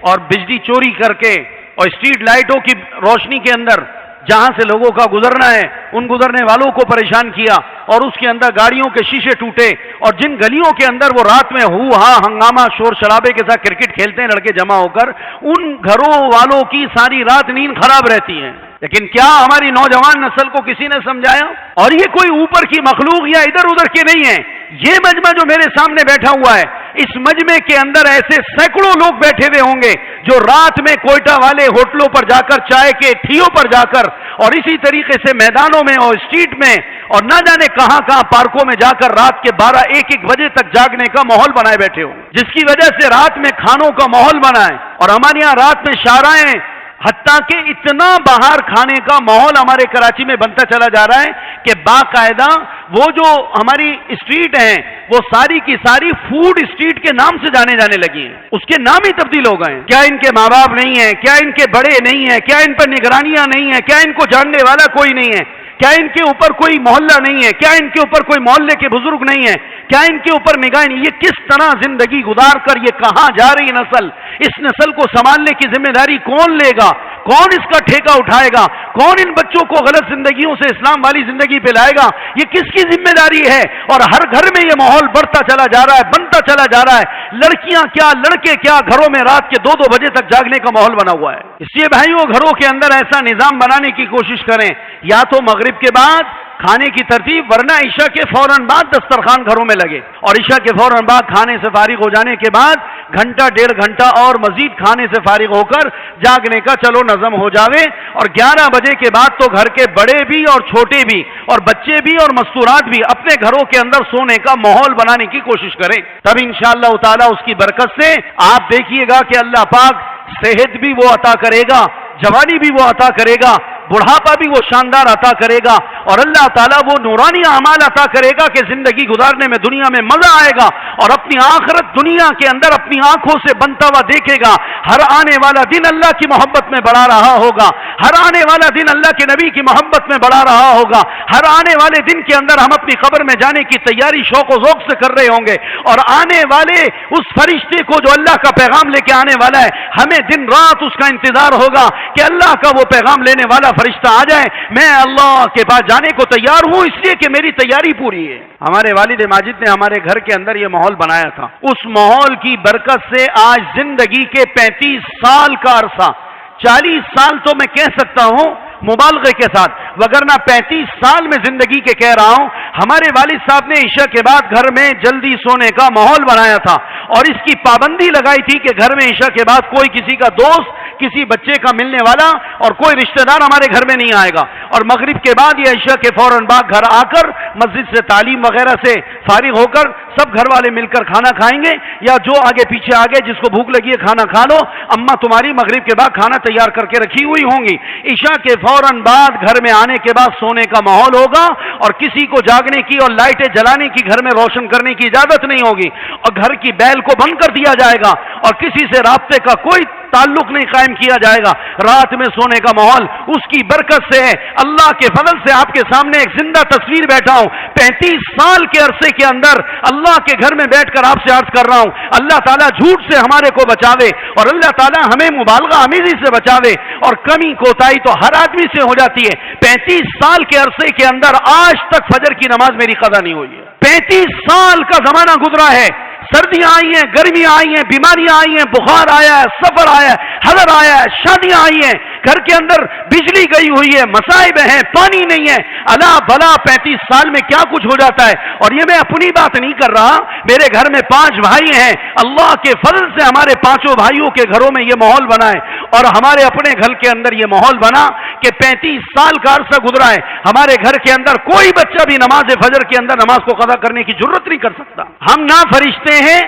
S1: اور بجلی چوری کر کے اور اسٹریٹ لائٹوں کی روشنی کے اندر جہاں سے لوگوں کا گزرنا ہے ان گزرنے والوں کو پریشان کیا، اور اس کے اندر گاڑیوں کے شیشے ٹوٹے، اور جن گلیوں کے اندر وہ رات میں ہو ہاں ہنگامہ شور شرابے کے ساتھ کرکٹ کھیلتے ہیں لڑکے جمع ہو کر، ان گھروں والوں کی ساری رات نیند خراب رہتی ہے۔ لیکن کیا ہماری نوجوان نسل کو کسی نے سمجھایا؟ اور یہ کوئی اوپر کی مخلوق یا ادھر ادھر کی نہیں ہے، یہ مجمع جو میرے سامنے بیٹھا ہوا ہے، اس مجمع کے اندر ایسے سینکڑوں لوگ بیٹھے ہوئے ہوں گے جو رات میں کوئٹہ والے ہوٹلوں پر جا کر، چائے کے ٹھیوں پر جا کر، اور اسی طریقے سے میدانوں میں اور اسٹریٹ میں اور نہ جانے کہاں کہاں پارکوں میں جا کر رات کے 12-1 بجے تک جاگنے کا ماحول بنائے بیٹھے ہوں، جس کی وجہ سے رات میں کھانوں کا ماحول بنا ہے۔ اور ہمارے یہاں رات میں شارائیں، حتیٰ کہ اتنا باہر کھانے کا ماحول ہمارے کراچی میں بنتا چلا جا رہا ہے کہ باقاعدہ وہ جو ہماری اسٹریٹ ہیں وہ ساری کی ساری فوڈ اسٹریٹ کے نام سے جانے لگی ہیں، اس کے نام ہی تبدیل ہو گئے ہیں۔ کیا ان کے ماں باپ نہیں ہیں؟ کیا ان کے بڑے نہیں ہیں؟ کیا ان پر نگرانیاں نہیں ہیں؟ کیا ان کو جاننے والا کوئی نہیں ہے؟ کیا ان کے اوپر کوئی محلہ نہیں ہے؟ کیا ان کے اوپر کوئی محلے کے بزرگ نہیں ہے؟ کیا ان کے اوپر نگاہ نہیں؟ یہ کس طرح زندگی گزار کر یہ کہاں جا رہی نسل؟ اس نسل کو سنبھالنے کی ذمہ داری کون لے گا؟ کون اس کا ٹھیکہ اٹھائے گا؟ کون ان بچوں کو غلط زندگیوں سے اسلام والی زندگی پہ لائے گا؟ یہ کس کی ذمہ داری ہے؟ اور ہر گھر میں یہ ماحول بڑھتا چلا جا رہا ہے، بنتا چلا جا رہا ہے۔ لڑکیاں کیا، لڑکے کیا، گھروں میں رات کے 2-2 بجے تک جاگنے کا ماحول بنا ہوا ہے۔ اس لیے بھائیوں، گھروں کے اندر ایسا نظام بنانے کی کوشش کریں، یا تو مغرب کے بعد کھانے کی ترتیب، ورنہ عشاء کے فوراً بعد دسترخوان گھروں میں لگے، اور عشاء کے فوراً بعد کھانے سے فارغ ہو جانے کے بعد 1-1.5 گھنٹہ اور مزید کھانے سے فارغ ہو کر جاگنے کا چلو نظم ہو جاوے، اور 11 بجے کے بعد تو گھر کے بڑے بھی اور چھوٹے بھی اور بچے بھی اور مستورات بھی اپنے گھروں کے اندر سونے کا ماحول بنانے کی کوشش کریں، تب انشاءاللہ تعالی اس کی برکت سے آپ دیکھیے گا کہ اللہ پاک صحت بھی وہ عطا کرے گا، جوانی بھی وہ عطا کرے گا، بڑھاپا بھی وہ شاندار عطا کرے گا، اور اللہ تعالیٰ وہ نورانی اعمال عطا کرے گا کہ زندگی گزارنے میں دنیا میں مزہ آئے گا، اور اپنی آخرت دنیا کے اندر اپنی آنکھوں سے بنتا ہوا دیکھے گا۔ ہر آنے والا دن اللہ کی محبت میں بڑھا رہا ہوگا، ہر آنے والا دن اللہ کے نبی کی محبت میں بڑھا رہا ہوگا، ہر آنے والے دن کے اندر ہم اپنی قبر میں جانے کی تیاری شوق و ذوق سے کر رہے ہوں گے، اور آنے والے اس فرشتے کو جو اللہ کا پیغام لے کے آنے والا ہے، ہمیں دن رات اس کا انتظار ہوگا کہ اللہ کا وہ پیغام لینے والا فرشتہ آ جائے، میں اللہ کے پاس جانے کو تیار ہوں، اس لیے کہ میری تیاری پوری ہے۔ ہمارے والد ماجد نے ہمارے گھر کے اندر یہ ماحول بنایا تھا، اس ماحول کی برکت سے آج زندگی کے 35 سال کا عرصہ، 40 سال تو میں کہہ سکتا ہوں مبالغے کے ساتھ، وگرنہ 35 سال میں زندگی کے کہہ رہا ہوں، ہمارے والد صاحب نے عشاء کے بعد گھر میں جلدی سونے کا ماحول بنایا تھا، اور اس کی پابندی لگائی تھی کہ گھر میں عشاء کے بعد کوئی کسی کا دوست، کسی بچے کا ملنے والا اور کوئی رشتہ دار ہمارے گھر میں نہیں آئے گا، اور مغرب کے بعد یا عشاء کے فوراً بعد گھر آ کر مسجد سے تعلیم وغیرہ سے فارغ ہو کر سب گھر والے مل کر کھانا کھائیں گے، یا جو آگے پیچھے آگے جس کو بھوک لگی ہے کھانا کھا لو، اماں تمہاری مغرب کے بعد کھانا تیار کر کے رکھی ہوئی ہوں گی، عشاء کے فوراً بعد گھر میں آنے کے بعد سونے کا ماحول ہوگا، اور کسی کو جاگنے کی اور لائٹیں جلانے کی گھر میں روشن کرنے کی اجازت نہیں ہوگی، اور گھر کی بیل کو بند کر دیا جائے گا، اور کسی سے رابطے کا کوئی تعلق نہیں قائم کیا جائے گا، رات میں سونے کا ماحول اس کی برکت سے ہے۔ اللہ کے فضل سے آپ کے سامنے ایک زندہ تصویر بیٹھا ہوں، 35 سال کے عرصے کے اندر اللہ کے گھر میں بیٹھ کر آپ سے عرض کر رہا ہوں، اللہ تعالیٰ جھوٹ سے ہمارے کو بچاوے، اور اللہ تعالیٰ ہمیں مبالغہ آمیزی سے بچاوے، اور کمی کوتاہی تو ہر آدمی سے ہو جاتی ہے۔ 35 سال کے عرصے کے اندر آج تک فجر کی نماز میری قضا نہیں ہوئی ہے۔ 35 سال کا زمانہ گزرا ہے، سردیاں آئی ہیں، گرمیاں آئی ہیں، بیماریاں آئی ہیں، بخار آیا ہے، سفر آیا ہے، حضر آیا ہے، شادیاں آئی ہیں، گھر کے اندر بجلی گئی ہوئی ہے، مصائب ہیں، پانی نہیں ہے، اللہ بھلا 35 سال میں کیا کچھ ہو جاتا ہے۔ اور یہ میں اپنی بات نہیں کر رہا، میرے گھر میں 5 بھائی ہیں، اللہ کے فضل سے ہمارے 5 بھائیوں کے گھروں میں یہ ماحول بنا ہے، اور ہمارے اپنے گھر کے اندر یہ ماحول بنا کہ 35 سال کا عرصہ گزرا ہے، ہمارے گھر کے اندر کوئی بچہ بھی نماز فجر کے اندر نماز کو قضا کرنے کی جرت نہیں کر سکتا۔ ہم نہ فرشتے ہیں،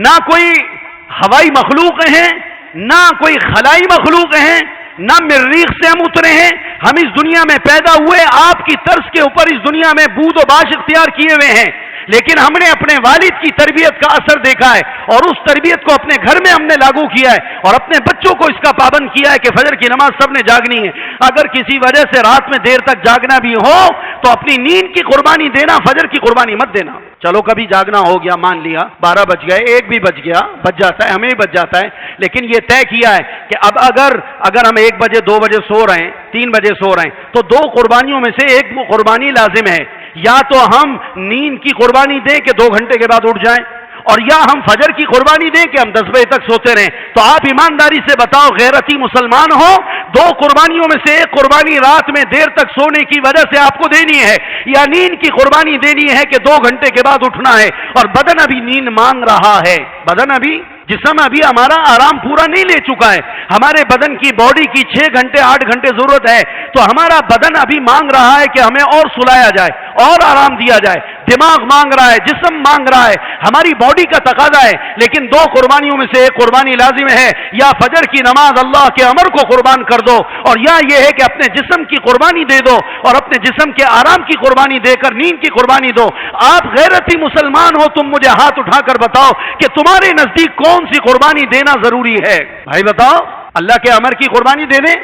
S1: نہ کوئی ہوائی مخلوق ہیں، نہ کوئی خلائی مخلوق ہیں، نہ مریخ سے ہم اترے ہیں، ہم اس دنیا میں پیدا ہوئے آپ کی طرز کے اوپر اس دنیا میں بود و باش اختیار کیے ہوئے ہیں، لیکن ہم نے اپنے والد کی تربیت کا اثر دیکھا ہے، اور اس تربیت کو اپنے گھر میں ہم نے لاگو کیا ہے، اور اپنے بچوں کو اس کا پابند کیا ہے کہ فجر کی نماز سب نے جاگنی ہے۔ اگر کسی وجہ سے رات میں دیر تک جاگنا بھی ہو تو اپنی نیند کی قربانی دینا، فجر کی قربانی مت دینا۔ چلو کبھی جاگنا ہو گیا، مان لیا 12 بج گئے، 1 بھی بج گیا، بج جاتا ہے، ہمیں بھی بج جاتا ہے، لیکن یہ طے کیا ہے کہ اب اگر ہم 1 بجے 2 بجے سو رہے ہیں، 3 بجے سو رہے ہیں، تو 2 قربانیوں میں سے ایک قربانی لازم ہے، یا تو ہم نیند کی قربانی دیں کہ 2 گھنٹے کے بعد اٹھ جائیں، اور یا ہم فجر کی قربانی دیں کہ ہم 10 بجے تک سوتے رہیں۔ تو آپ ایمانداری سے بتاؤ، غیرتی مسلمان ہو، 2 قربانیوں میں سے ایک قربانی رات میں دیر تک سونے کی وجہ سے آپ کو دینی ہے، یا نیند کی قربانی دینی ہے کہ 2 گھنٹے کے بعد اٹھنا ہے، اور بدن ابھی نیند مانگ رہا ہے، بدن ابھی، جسم ابھی ہمارا آرام پورا نہیں لے چکا ہے، ہمارے بدن کی باڈی کی 6 گھنٹے 8 گھنٹے ضرورت ہے، تو ہمارا بدن ابھی مانگ رہا ہے کہ ہمیں اور سلایا جائے اور آرام دیا جائے، دماغ مانگ رہا ہے، جسم مانگ رہا ہے، ہماری باڈی کا تقاضا ہے، لیکن 2 قربانیوں میں سے ایک قربانی لازم ہے، یا فجر کی نماز اللہ کے امر کو قربان کر دو، اور یا یہ ہے کہ اپنے جسم کی قربانی دے دو، اور اپنے جسم کے آرام کی قربانی دے کر نیند کی قربانی دو۔ آپ غیرتی مسلمان ہو، تم مجھے ہاتھ اٹھا کر بتاؤ کہ تمہارے نزدیک کون سی قربانی دینا ضروری ہے؟ بھائی بتاؤ، اللہ کے امر کی قربانی دے دیں،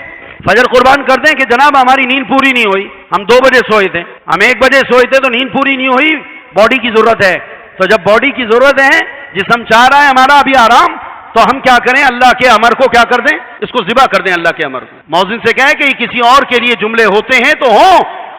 S1: فجر قربان کر دیں کہ جناب ہماری نیند پوری نہیں ہوئی، ہم 2 بجے سوئے تھے، ہم 1 بجے سوئے تھے، تو نیند پوری نہیں ہوئی، باڈی کی ضرورت ہے، تو جب باڈی کی ضرورت ہے، جسم چاہ رہا ہے ہمارا ابھی آرام، تو ہم کیا کریں؟ اللہ کے امر کو کیا کر دیں؟ اس کو ذبح کر دیں اللہ کے امر کو۔ مؤذن سے کہیں کہ یہ کسی اور کے لیے جملے ہوتے ہیں تو ہوں،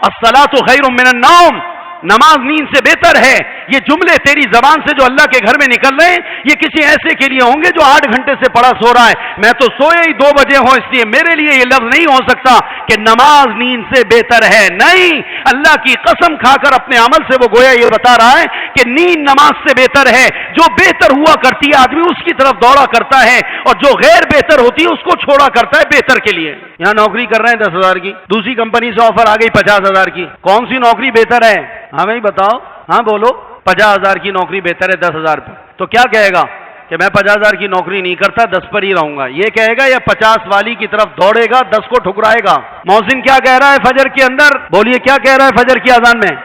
S1: الصلاۃ خیر من النوم، نماز نیند سے بہتر ہے، یہ جملے تیری زبان سے جو اللہ کے گھر میں نکل رہے ہیں، یہ کسی ایسے کے لیے ہوں گے جو 8 گھنٹے سے پڑا سو رہا ہے، میں تو سوئے ہی 2 بجے ہوں، اس لیے میرے لیے یہ لفظ نہیں ہو سکتا کہ نماز نیند سے بہتر ہے۔ نہیں، اللہ کی قسم کھا کر اپنے عمل سے وہ گویا یہ بتا رہا ہے کہ نیند نماز سے بہتر ہے، جو بہتر ہوا کرتی ہے آدمی اس کی طرف دوڑا کرتا ہے، اور جو غیر بہتر ہوتی ہے اس کو چھوڑا کرتا ہے بہتر کے لیے۔ یہاں نوکری کر رہے ہیں 10,000 کی، دوسری کمپنی سے آفر آ گئی 50,000 کی، کون سی نوکری بہتر ہے؟ ہاں بھائی بتاؤ، ہاں بولو، 50,000 کی نوکری بہتر ہے 10,000 پہ، تو کیا کہے گا کہ میں 50,000 کی نوکری نہیں کرتا، 10 پر ہی رہوں گا، یہ کہے گا، یا 50 والی کی طرف دوڑے گا، 10 کو ٹھکرائے گا؟ مؤذن کیا کہہ رہا ہے فجر کے اندر؟ بولیے کیا کہہ رہا ہے فجر کی اذان میں؟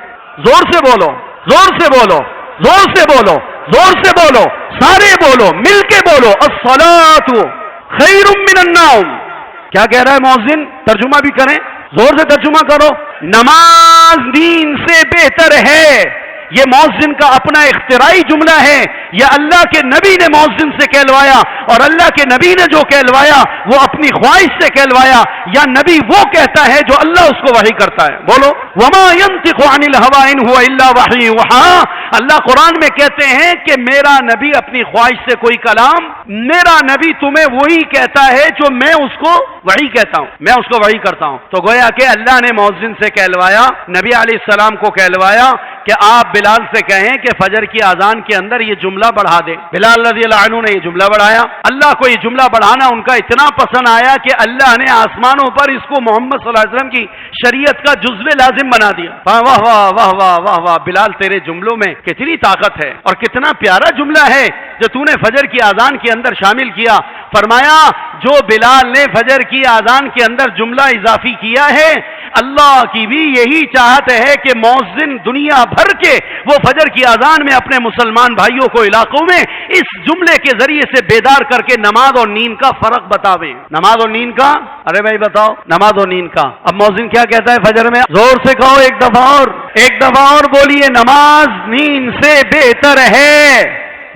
S1: زور سے بولو، زور سے بولو، زور سے بولو، زور سے بولو، سارے بولو، مل کے بولو، الصلاۃ خیر من النوم۔ کیا کہہ رہا ہے مؤذن؟ ترجمہ بھی کریں، زور سے ترجمہ کرو، نماز نیند سے بہتر ہے۔ یہ مؤذن کا اپنا اختراعی جملہ ہے، یہ اللہ کے نبی نے مؤذن سے کہلوایا، اور اللہ کے نبی نے جو کہلوایا وہ اپنی خواہش سے کہلوایا، یا نبی وہ کہتا ہے جو اللہ اس کو وحی کرتا ہے؟ بولو، وما ينطق عن الهوى ان هو الا وحی یوحى۔ اللہ قرآن میں کہتے ہیں کہ میرا نبی اپنی خواہش سے کوئی کلام، میرا نبی تمہیں وہی کہتا ہے جو میں اس کو وحی کہتا ہوں، میں اس کو وحی کرتا ہوں۔ تو گویا کہ اللہ نے مؤذن سے کہلوایا، نبی علیہ السلام کو کہلوایا کہ آپ بلال سے کہیں کہ فجر کی اذان کے اندر یہ جملہ بڑھا دے. بلال رضی اللہ عنہ نے یہ جملہ بڑھایا. اللہ کو یہ جملہ بڑھانا ان کا اتنا پسند آیا کہ اللہ نے آسمانوں پر اس کو محمد صلی اللہ علیہ وسلم کی شریعت کا جزو لازم بنا دیا. واہ واہ واہ واہ واہ واہ، بلال تیرے جملوں میں کتنی طاقت ہے اور کتنا پیارا جملہ ہے جو تو نے فجر کی اذان کے اندر شامل کیا. فرمایا جو بلال نے فجر کی اذان کے اندر جملہ اضافی کیا ہے، اللہ کی بھی یہی چاہت ہے کہ مؤذن دنیا بھر کے وہ فجر کی اذان میں اپنے مسلمان بھائیوں کو علاقوں میں اس جملے کے ذریعے سے بیدار کر کے نماز اور نیند کا فرق بتاویں. نماز اور نیند کا، ارے بھائی بتاؤ نماز اور نیند کا. اب مؤذن کیا کہتا ہے فجر میں؟ زور سے کہو ایک دفعہ اور بولیے، نماز نیند سے بہتر ہے.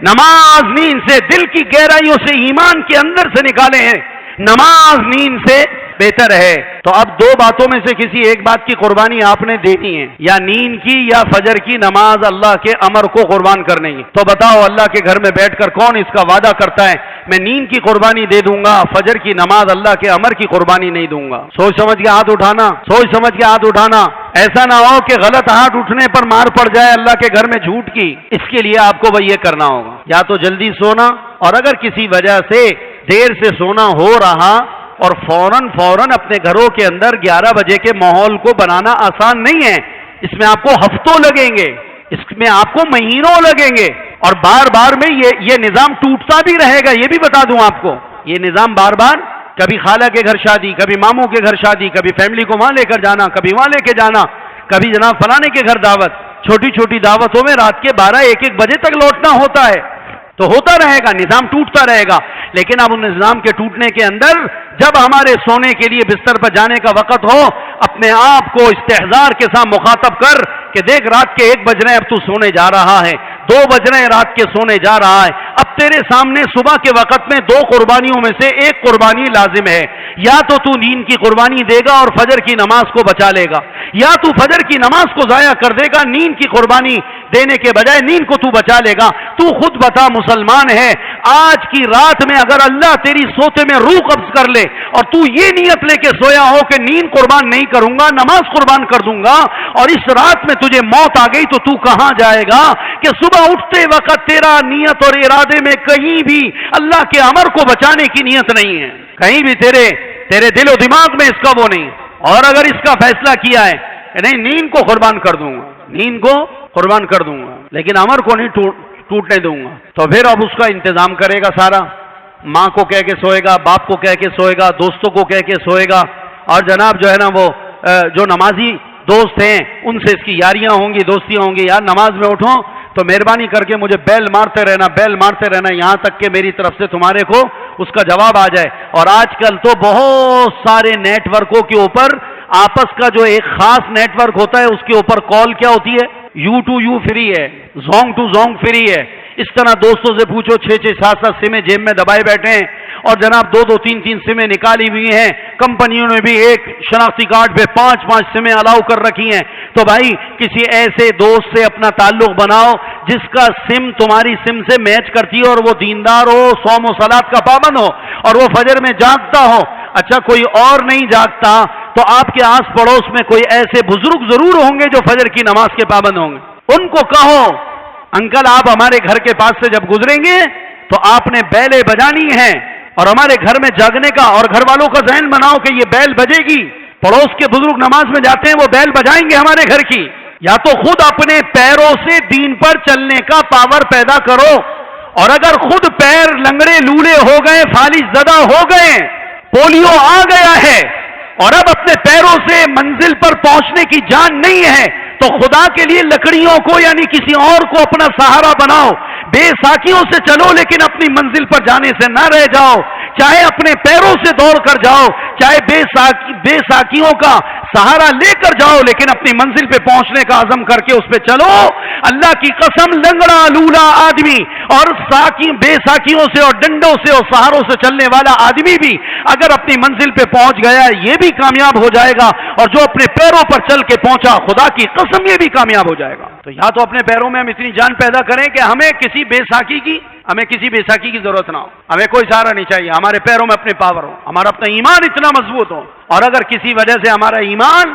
S1: نماز نیند سے، دل کی گہرائیوں سے، ایمان کے اندر سے نکالے ہیں، نماز نیند سے بہتر ہے. تو اب دو باتوں میں سے کسی ایک بات کی قربانی آپ نے دینی ہے، یا نیند کی یا فجر کی نماز اللہ کے امر کو قربان کرنے کی. تو بتاؤ اللہ کے گھر میں بیٹھ کر کون اس کا وعدہ کرتا ہے میں نیند کی قربانی دے دوں گا، فجر کی نماز اللہ کے امر کی قربانی نہیں دوں گا؟ سوچ سمجھ کے ہاتھ اٹھانا، سوچ سمجھ کے ہاتھ اٹھانا. ایسا نہ ہو کہ غلط ہاتھ اٹھنے پر مار پڑ جائے اللہ کے گھر میں جھوٹ کی. اس کے لیے آپ کو یہ کرنا ہوگا، یا تو جلدی سونا، اور اگر کسی وجہ سے دیر سے سونا ہو رہا اور فوراً اپنے گھروں کے اندر 11 بجے کے ماحول کو بنانا آسان نہیں ہے. اس میں آپ کو ہفتوں لگیں گے، اس میں آپ کو مہینوں لگیں گے، اور بار بار میں یہ نظام ٹوٹتا بھی رہے گا. یہ بھی بتا دوں آپ کو، یہ نظام بار بار، کبھی خالہ کے گھر شادی، کبھی ماموں کے گھر شادی، کبھی فیملی کو وہاں لے کر جانا، کبھی وہاں لے کے جانا، کبھی جناب فلانے کے گھر دعوت. چھوٹی چھوٹی دعوتوں میں رات کے 12-1 بجے تک لوٹنا ہوتا ہے. تو ہوتا رہے گا، نظام ٹوٹتا رہے گا. لیکن اب ان نظام کے ٹوٹنے کے اندر جب ہمارے سونے کے لیے بستر پر جانے کا وقت ہو، اپنے آپ کو استحضار کے ساتھ مخاطب کر کہ دیکھ رات کے 1 بج رہے ہیں، اب تو سونے جا رہا ہے، 2 بج رہے ہیں رات کے سونے جا رہا ہے. اب تیرے سامنے صبح کے وقت میں 2 قربانیوں میں سے ایک قربانی لازم ہے. یا تو نیند کی قربانی دے گا اور فجر کی نماز کو بچا لے گا، یا تو فجر کی نماز کو ضائع کر دے گا، نیند کی قربانی دینے کے بجائے نیند کو تو بچا لے گا. تو خود بتا مسلمان ہے، آج کی رات میں اگر اللہ تیری سوتے میں روح قبض کر لے اور تو یہ نیت لے کے سویا ہو کہ نیند قربان نہیں کروں گا، نماز قربان کر دوں گا، اور اس رات میں تجھے موت آ گئی، تو کہاں جائے گا کہ صبح اٹھتے وقت تیرا نیت اور ارادے میں کہیں بھی اللہ کے امر کو بچانے کی نیت نہیں ہے، کہیں بھی تیرے دل و دماغ میں اس کا وہ نہیں. اور اگر اس کا فیصلہ کیا ہے کہ نہیں نیند کو قربان کر دوں گا، نیند کو قربان کر دوں گا لیکن امر کو نہیں ٹوٹنے دوں گا، تو پھر اب اس کا انتظام کرے گا سارا. ماں کو کہہ کے سوئے گا، باپ کو کہہ کے سوئے گا، دوستوں کو کہہ کے سوئے گا. اور جناب جو ہے نا وہ جو نمازی دوست ہیں ان سے اس کی یاریاں ہوں گی، دوستیاں ہوں گی. یار نماز میں اٹھو تو مہربانی کر کے مجھے بیل مارتے رہنا یہاں تک کہ میری طرف سے تمہارے کو اس کا جواب آ جائے. اور آج کل تو بہت سارے نیٹ ورکوں کے اوپر آپس کا جو ایک خاص نیٹ ورک ہوتا ہے اس کے اوپر کال کیا ہوتی ہے؟ U to U فری ہے، زونگ ٹو زونگ فری ہے. اس طرح دوستوں سے پوچھو 6-6 7-7 سمیں جیب میں دبائے بیٹھے ہیں، اور جناب 2-2 3-3 سمیں نکالی ہوئی ہیں. کمپنیوں نے بھی ایک شناختی کارڈ پہ 5-5 سمیں الاؤ کر رکھی ہیں. تو بھائی کسی ایسے دوست سے اپنا تعلق بناؤ جس کا سم تمہاری سم سے میچ کرتی ہو، اور وہ دیندار ہو، صوم و صلات کا پابند ہو، اور وہ فجر میں جاگتا ہو. اچھا کوئی اور نہیں جاگتا تو آپ کے آس پڑوس میں کوئی ایسے بزرگ ضرور ہوں گے جو فجر کی نماز کے پابند ہوں گے. ان کو کہو انکل آپ ہمارے گھر کے پاس سے جب گزریں گے تو آپ نے بیلیں بجانی ہیں، اور ہمارے گھر میں جاگنے کا، اور گھر والوں کا ذہن بناؤ کہ یہ بیل بجے گی. پڑوس کے بزرگ نماز میں جاتے ہیں، وہ بیل بجائیں گے ہمارے گھر کی. یا تو خود اپنے پیروں سے دین پر چلنے کا پاور پیدا کرو، اور اگر خود پیر لنگڑے لولے ہو گئے، فالج زدہ ہو گئے، پولیو آ گیا ہے، اور اب اپنے پیروں سے منزل پر پہنچنے کی جان نہیں ہے، تو خدا کے لیے لکڑیوں کو یعنی کسی اور کو اپنا سہارا بناؤ. بے ساکیوں سے چلو لیکن اپنی منزل پر جانے سے نہ رہ جاؤ. چاہے اپنے پیروں سے دوڑ کر جاؤ، چاہے بے ساکیوں کا سہارا لے کر جاؤ، لیکن اپنی منزل پہ پہنچنے کا عزم کر کے اس پہ چلو. اللہ کی قسم لنگڑا لولا آدمی اور بے ساکیوں سے اور ڈنڈوں سے اور سہاروں سے چلنے والا آدمی بھی اگر اپنی منزل پہ پہنچ گیا یہ بھی کامیاب ہو جائے گا، اور جو اپنے پیروں پر چل کے پہنچا خدا کی قسم یہ بھی کامیاب ہو جائے گا. تو یا تو اپنے پیروں میں ہم اتنی جان پیدا کریں کہ ہمیں کسی بے ساکی کی ضرورت نہ ہو، ہمیں کوئی سہارا نہیں چاہیے، ہمارے پیروں میں اپنے پاور ہو، ہمارا اپنا ایمان اتنا مضبوط ہو. اور اگر کسی وجہ سے ہمارا ایمان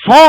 S1: 100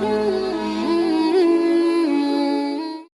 S2: Oh